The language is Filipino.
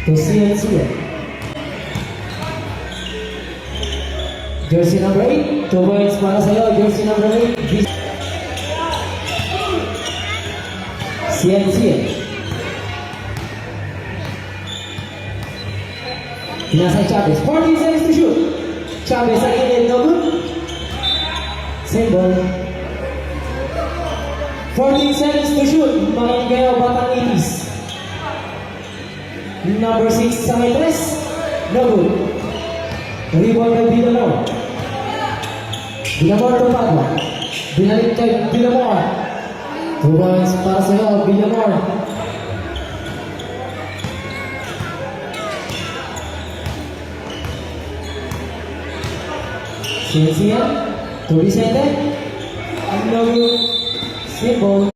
to CNC. Jersey number 8, 2 points para sa'yo. Jersey number 8, CNC. Nasa Chavez, 14 seconds to shoot. Chavez sa gilid, no good. Same ball. 14 seconds to shoot. Makin kayo, Batang Itis. Number 6 sa may 3, no good. Rebound by Villamor. Villamor to Padua. Binalik kay Villamor. 2 points para sa'yo, Villamor. Siya, to Vicente. No good. Simple.